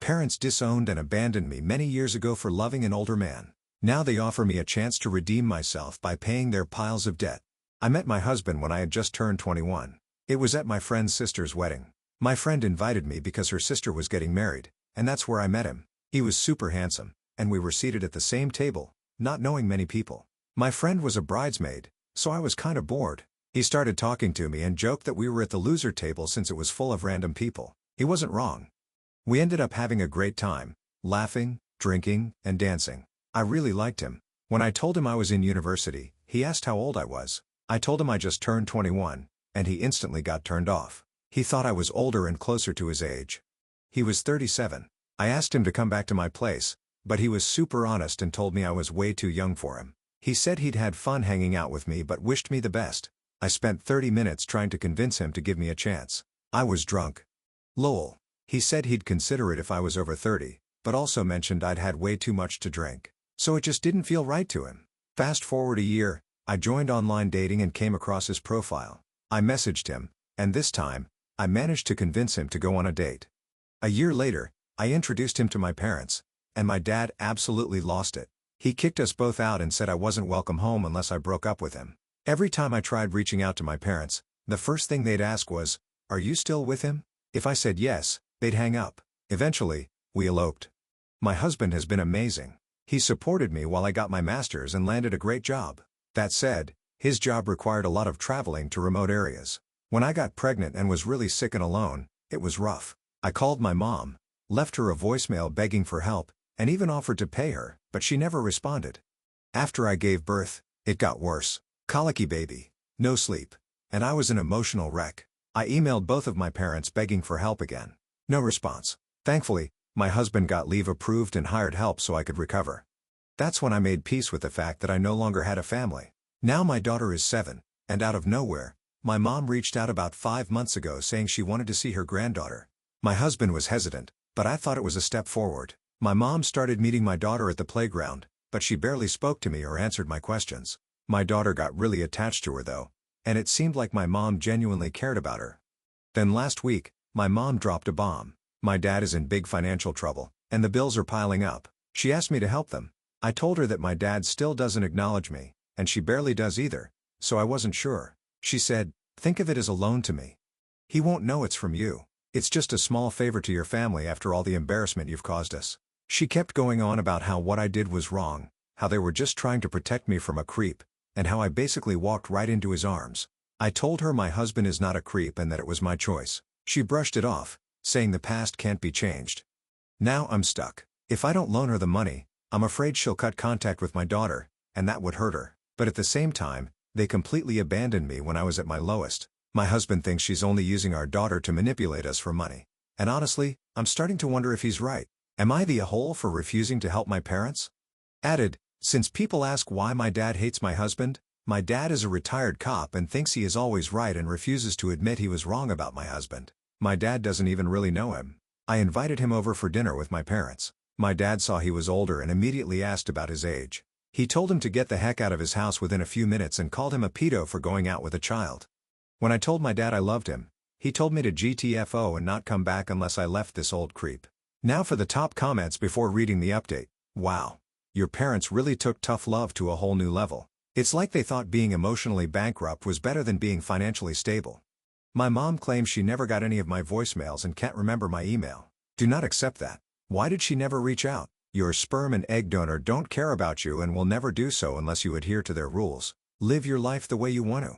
parents disowned and abandoned me many years ago for loving an older man. Now they offer me a chance to redeem myself by paying their piles of debt. I met my husband when I had just turned 21. It was at my friend's sister's wedding. My friend invited me because her sister was getting married, and that's where I met him. He was super handsome, and we were seated at the same table, not knowing many people. My friend was a bridesmaid, so I was kind of bored. He started talking to me and joked that we were at the loser table since it was full of random people. He wasn't wrong. We ended up having a great time, laughing, drinking, and dancing. I really liked him. When I told him I was in university, he asked how old I was. I told him I just turned 21, and he instantly got turned off. He thought I was older and closer to his age. He was 37. I asked him to come back to my place, but he was super honest and told me I was way too young for him. He said he'd had fun hanging out with me but wished me the best. I spent 30 minutes trying to convince him to give me a chance. I was drunk. Lol. He said he'd consider it if I was over 30, but also mentioned I'd had way too much to drink. So it just didn't feel right to him. Fast forward a year, I joined online dating and came across his profile. I messaged him, and this time, I managed to convince him to go on a date. A year later, I introduced him to my parents, and my dad absolutely lost it. He kicked us both out and said I wasn't welcome home unless I broke up with him. Every time I tried reaching out to my parents, the first thing they'd ask was, "Are you still with him?" If I said yes, they'd hang up. Eventually, we eloped. My husband has been amazing. He supported me while I got my master's and landed a great job. That said, his job required a lot of traveling to remote areas. When I got pregnant and was really sick and alone, it was rough. I called my mom, left her a voicemail begging for help, and even offered to pay her, but she never responded. After I gave birth, it got worse. Colicky baby, no sleep, and I was an emotional wreck. I emailed both of my parents begging for help again. No response. Thankfully, my husband got leave approved and hired help so I could recover. That's when I made peace with the fact that I no longer had a family. Now my daughter is 7, and out of nowhere, my mom reached out about 5 months ago saying she wanted to see her granddaughter. My husband was hesitant, but I thought it was a step forward. My mom started meeting my daughter at the playground, but she barely spoke to me or answered my questions. My daughter got really attached to her though, and it seemed like my mom genuinely cared about her. Then last week, my mom dropped a bomb. My dad is in big financial trouble, and the bills are piling up. She asked me to help them. I told her that my dad still doesn't acknowledge me, and she barely does either, so I wasn't sure. She said, "Think of it as a loan to me. He won't know it's from you. It's just a small favor to your family after all the embarrassment you've caused us." She kept going on about how what I did was wrong, how they were just trying to protect me from a creep, and how I basically walked right into his arms. I told her my husband is not a creep and that it was my choice. She brushed it off, saying the past can't be changed. Now I'm stuck. If I don't loan her the money, I'm afraid she'll cut contact with my daughter, and that would hurt her. But at the same time, they completely abandoned me when I was at my lowest. My husband thinks she's only using our daughter to manipulate us for money. And honestly, I'm starting to wonder if he's right. Am I the a-hole for refusing to help my parents? Added, since people ask why my dad hates my husband, my dad is a retired cop and thinks he is always right and refuses to admit he was wrong about my husband. My dad doesn't even really know him. I invited him over for dinner with my parents. My dad saw he was older and immediately asked about his age. He told him to get the heck out of his house within a few minutes and called him a pedo for going out with a child. When I told my dad I loved him, he told me to GTFO and not come back unless I left this old creep. Now for the top comments before reading the update. Wow. Your parents really took tough love to a whole new level. It's like they thought being emotionally bankrupt was better than being financially stable. My mom claims she never got any of my voicemails and can't remember my email. Do not accept that. Why did she never reach out? Your sperm and egg donor don't care about you and will never do so unless you adhere to their rules. Live your life the way you want to.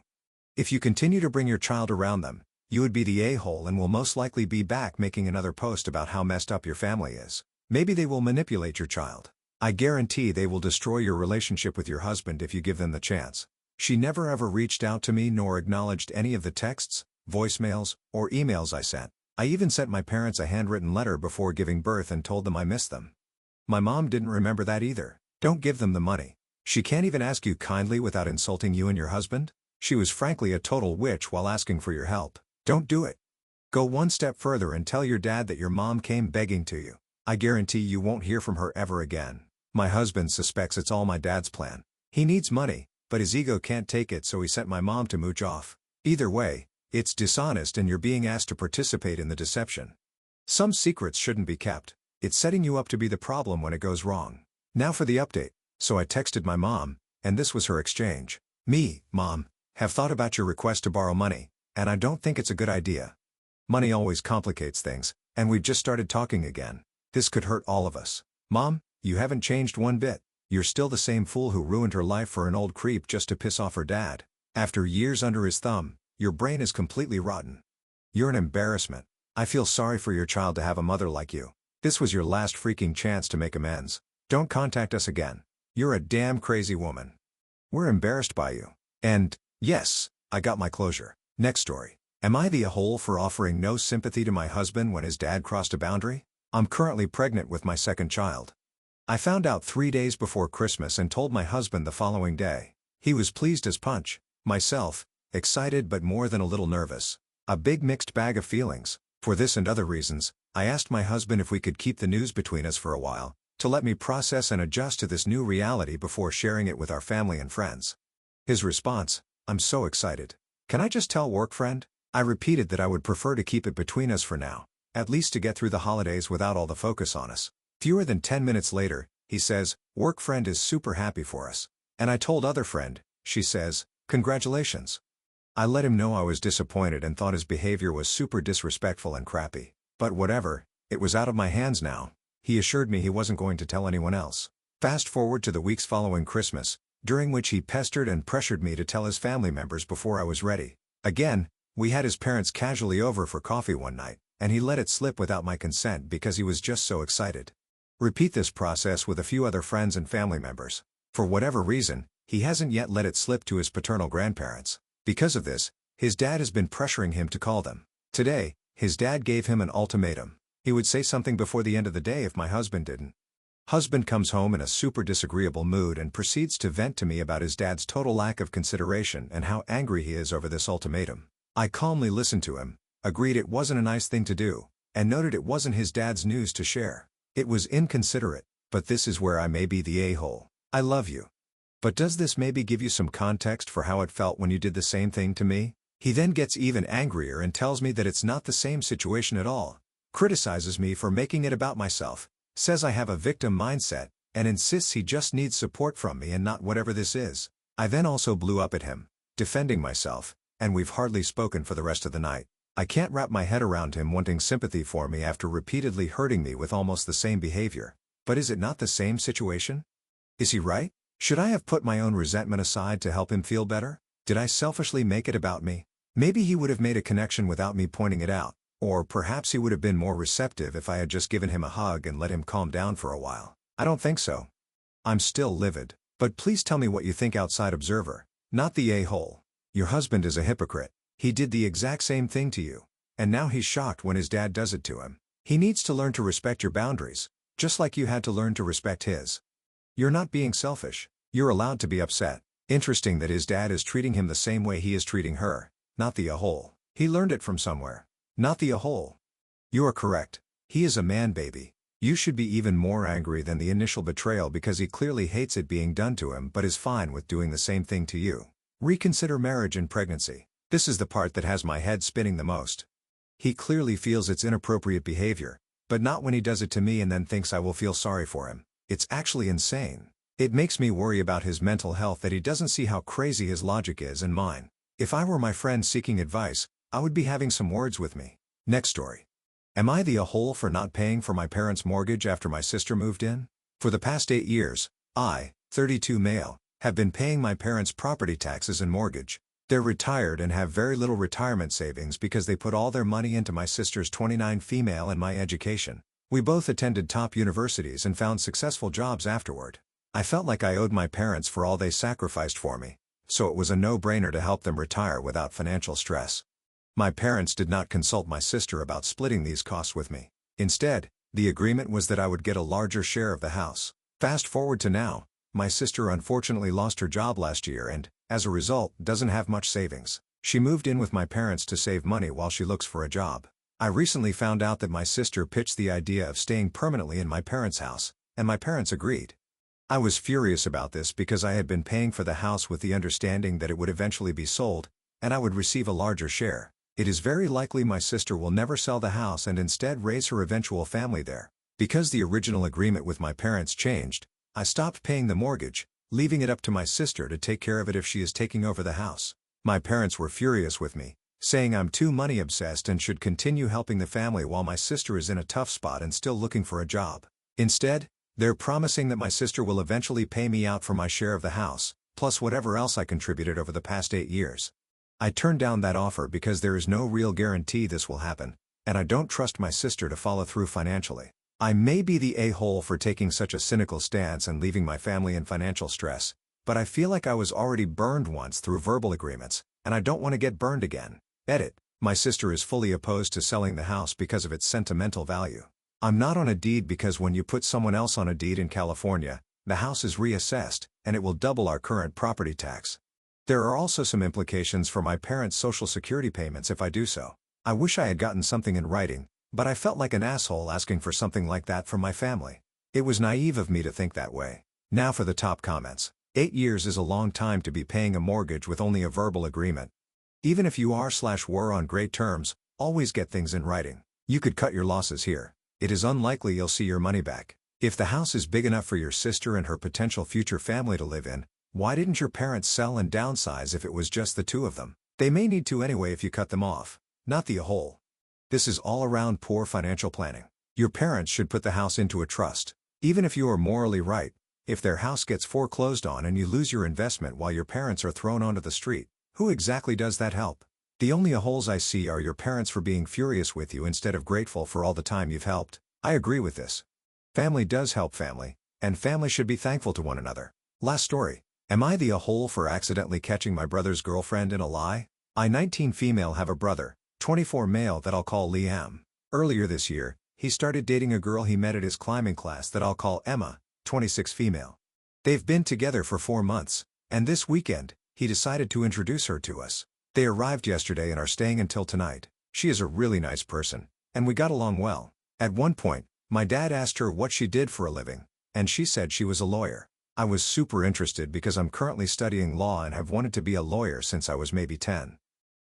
If you continue to bring your child around them, you would be the a-hole and will most likely be back making another post about how messed up your family is. Maybe they will manipulate your child. I guarantee they will destroy your relationship with your husband if you give them the chance. She never ever reached out to me nor acknowledged any of the texts, voicemails, or emails I sent. I even sent my parents a handwritten letter before giving birth and told them I missed them. My mom didn't remember that either. Don't give them the money. She can't even ask you kindly without insulting you and your husband? She was frankly a total witch while asking for your help. Don't do it. Go one step further and tell your dad that your mom came begging to you. I guarantee you won't hear from her ever again. My husband suspects it's all my dad's plan. He needs money, but his ego can't take it, so he sent my mom to mooch off. Either way, it's dishonest and you're being asked to participate in the deception. Some secrets shouldn't be kept. It's setting you up to be the problem when it goes wrong. Now for the update. So I texted my mom, and this was her exchange. Me, Mom, have thought about your request to borrow money, and I don't think it's a good idea. Money always complicates things, and we've just started talking again. This could hurt all of us. Mom, you haven't changed one bit. You're still the same fool who ruined her life for an old creep just to piss off her dad. After years under his thumb, your brain is completely rotten. You're an embarrassment. I feel sorry for your child to have a mother like you. This was your last freaking chance to make amends. Don't contact us again. You're a damn crazy woman. We're embarrassed by you. And, yes, I got my closure. Next story. Am I the a-hole for offering no sympathy to my husband when his dad crossed a boundary? I'm currently pregnant with my second child. I found out 3 days before Christmas and told my husband the following day. He was pleased as punch. Myself, excited but more than a little nervous. A big mixed bag of feelings. For this and other reasons, I asked my husband if we could keep the news between us for a while, to let me process and adjust to this new reality before sharing it with our family and friends. His response, I'm so excited. Can I just tell work friend? I repeated that I would prefer to keep it between us for now, at least to get through the holidays without all the focus on us. Fewer than 10 minutes later, he says, work friend is super happy for us. And I told other friend, she says, congratulations. I let him know I was disappointed and thought his behavior was super disrespectful and crappy. But whatever, it was out of my hands now. He assured me he wasn't going to tell anyone else. Fast forward to the weeks following Christmas, during which he pestered and pressured me to tell his family members before I was ready. Again, we had his parents casually over for coffee one night, and he let it slip without my consent because he was just so excited. Repeat this process with a few other friends and family members. For whatever reason, he hasn't yet let it slip to his paternal grandparents. Because of this, his dad has been pressuring him to call them. Today, his dad gave him an ultimatum. He would say something before the end of the day if my husband didn't. Husband comes home in a super disagreeable mood and proceeds to vent to me about his dad's total lack of consideration and how angry he is over this ultimatum. I calmly listened to him, agreed it wasn't a nice thing to do, and noted it wasn't his dad's news to share. It was inconsiderate, but this is where I may be the a-hole. I love you. But does this maybe give you some context for how it felt when you did the same thing to me? He then gets even angrier and tells me that it's not the same situation at all, criticizes me for making it about myself, says I have a victim mindset, and insists he just needs support from me and not whatever this is. I then also blew up at him, defending myself, and we've hardly spoken for the rest of the night. I can't wrap my head around him wanting sympathy for me after repeatedly hurting me with almost the same behavior. But is it not the same situation? Is he right? Should I have put my own resentment aside to help him feel better? Did I selfishly make it about me? Maybe he would have made a connection without me pointing it out, or perhaps he would have been more receptive if I had just given him a hug and let him calm down for a while. I don't think so. I'm still livid, but please tell me what you think outside observer, not the a-hole. Your husband is a hypocrite. He did the exact same thing to you, and now he's shocked when his dad does it to him. He needs to learn to respect your boundaries, just like you had to learn to respect his. You're not being selfish. You're allowed to be upset. Interesting that his dad is treating him the same way he is treating her, not the a-hole. He learned it from somewhere, not the a-hole. You are correct. He is a man baby. You should be even more angry than the initial betrayal because he clearly hates it being done to him but is fine with doing the same thing to you. Reconsider marriage and pregnancy. This is the part that has my head spinning the most. He clearly feels it's inappropriate behavior, but not when he does it to me and then thinks I will feel sorry for him. It's actually insane. It makes me worry about his mental health that he doesn't see how crazy his logic is and mine. If I were my friend seeking advice, I would be having some words with me. Next story. Am I the a-hole for not paying for my parents' mortgage after my sister moved in? For the past 8 years, I, 32 male, have been paying my parents' property taxes and mortgage. They're retired and have very little retirement savings because they put all their money into my sister's 29 female and my education. We both attended top universities and found successful jobs afterward. I felt like I owed my parents for all they sacrificed for me, so it was a no-brainer to help them retire without financial stress. My parents did not consult my sister about splitting these costs with me. Instead, the agreement was that I would get a larger share of the house. Fast forward to now, my sister unfortunately lost her job last year and, as a result, doesn't have much savings. She moved in with my parents to save money while she looks for a job. I recently found out that my sister pitched the idea of staying permanently in my parents' house, and my parents agreed. I was furious about this because I had been paying for the house with the understanding that it would eventually be sold, and I would receive a larger share. It is very likely my sister will never sell the house and instead raise her eventual family there. Because the original agreement with my parents changed, I stopped paying the mortgage, leaving it up to my sister to take care of it if she is taking over the house. My parents were furious with me, saying I'm too money obsessed and should continue helping the family while my sister is in a tough spot and still looking for a job. Instead, they're promising that my sister will eventually pay me out for my share of the house, plus whatever else I contributed over the past 8 years. I turned down that offer because there is no real guarantee this will happen, and I don't trust my sister to follow through financially. I may be the a-hole for taking such a cynical stance and leaving my family in financial stress, but I feel like I was already burned once through verbal agreements, and I don't want to get burned again. Edit. My sister is fully opposed to selling the house because of its sentimental value. I'm not on a deed because when you put someone else on a deed in California, the house is reassessed, and it will double our current property tax. There are also some implications for my parents' Social Security payments if I do so. I wish I had gotten something in writing, but I felt like an asshole asking for something like that from my family. It was naive of me to think that way. Now for the top comments. 8 years is a long time to be paying a mortgage with only a verbal agreement. Even if you are/were on great terms, always get things in writing. You could cut your losses here. It is unlikely you'll see your money back. If the house is big enough for your sister and her potential future family to live in, why didn't your parents sell and downsize if it was just the two of them? They may need to anyway if you cut them off. Not the whole. This is all around poor financial planning. Your parents should put the house into a trust. Even if you are morally right, if their house gets foreclosed on and you lose your investment while your parents are thrown onto the street, who exactly does that help? The only a-holes I see are your parents for being furious with you instead of grateful for all the time you've helped. I agree with this. Family does help family, and family should be thankful to one another. Last story. Am I the a-hole for accidentally catching my brother's girlfriend in a lie? I 19 female have a brother, 24 male that I'll call Liam. Earlier this year, he started dating a girl he met at his climbing class that I'll call Emma, 26 female. They've been together for 4 months, and this weekend, he decided to introduce her to us. They arrived yesterday and are staying until tonight. She is a really nice person, and we got along well. At one point, my dad asked her what she did for a living, and she said she was a lawyer. I was super interested because I'm currently studying law and have wanted to be a lawyer since I was maybe 10.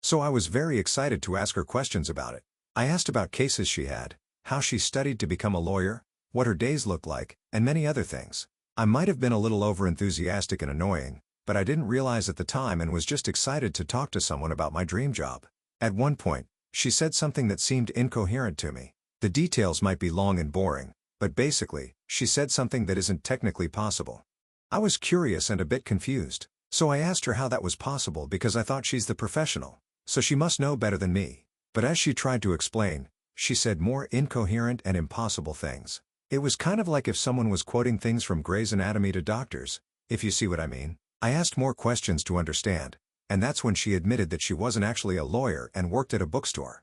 So I was very excited to ask her questions about it. I asked about cases she had, how she studied to become a lawyer, what her days looked like, and many other things. I might have been a little overenthusiastic and annoying, but I didn't realize at the time and was just excited to talk to someone about my dream job. At one point, she said something that seemed incoherent to me. The details might be long and boring, but basically, she said something that isn't technically possible. I was curious and a bit confused, so I asked her how that was possible because I thought she's the professional, so she must know better than me. But as she tried to explain, she said more incoherent and impossible things. It was kind of like if someone was quoting things from Grey's Anatomy to doctors, if you see what I mean. I asked more questions to understand, and that's when she admitted that she wasn't actually a lawyer and worked at a bookstore.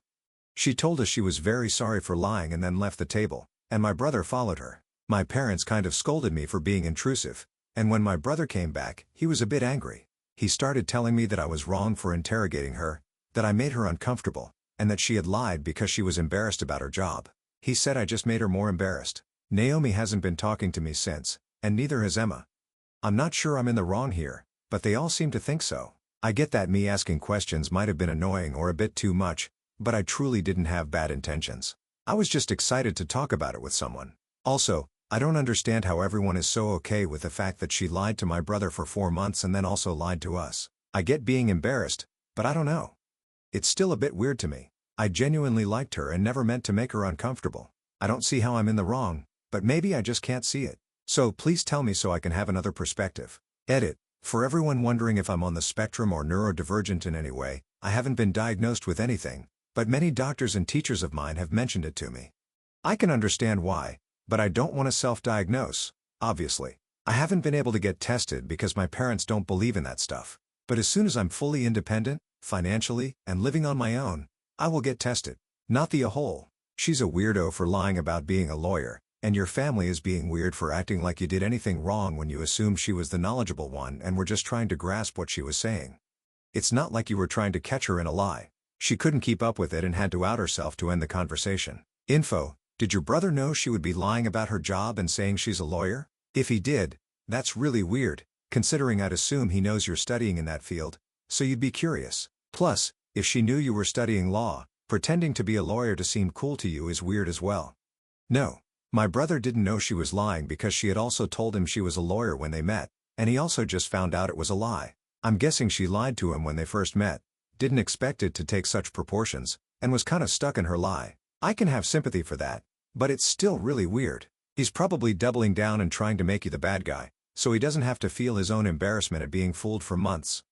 She told us she was very sorry for lying and then left the table, and my brother followed her. My parents kind of scolded me for being intrusive, and when my brother came back, he was a bit angry. He started telling me that I was wrong for interrogating her, that I made her uncomfortable, and that she had lied because she was embarrassed about her job. He said I just made her more embarrassed. Naomi hasn't been talking to me since, and neither has Emma. I'm not sure I'm in the wrong here, but they all seem to think so. I get that me asking questions might have been annoying or a bit too much, but I truly didn't have bad intentions. I was just excited to talk about it with someone. Also, I don't understand how everyone is so okay with the fact that she lied to my brother for 4 months and then also lied to us. I get being embarrassed, but I don't know. It's still a bit weird to me. I genuinely liked her and never meant to make her uncomfortable. I don't see how I'm in the wrong, but maybe I just can't see it. So please tell me so I can have another perspective. Edit. For everyone wondering if I'm on the spectrum or neurodivergent in any way, I haven't been diagnosed with anything, but many doctors and teachers of mine have mentioned it to me. I can understand why, but I don't want to self-diagnose, obviously. I haven't been able to get tested because my parents don't believe in that stuff. But as soon as I'm fully independent, financially, and living on my own, I will get tested. Not the a-hole. She's a weirdo for lying about being a lawyer, and your family is being weird for acting like you did anything wrong when you assumed she was the knowledgeable one and were just trying to grasp what she was saying. It's not like you were trying to catch her in a lie. She couldn't keep up with it and had to out herself to end the conversation. Info: did your brother know she would be lying about her job and saying she's a lawyer? If he did, that's really weird, considering I'd assume he knows you're studying in that field, so you'd be curious. Plus, if she knew you were studying law, pretending to be a lawyer to seem cool to you is weird as well. No. My brother didn't know she was lying because she had also told him she was a lawyer when they met, and he also just found out it was a lie. I'm guessing she lied to him when they first met, didn't expect it to take such proportions, and was kinda stuck in her lie. I can have sympathy for that, but it's still really weird. He's probably doubling down and trying to make you the bad guy, so he doesn't have to feel his own embarrassment at being fooled for months.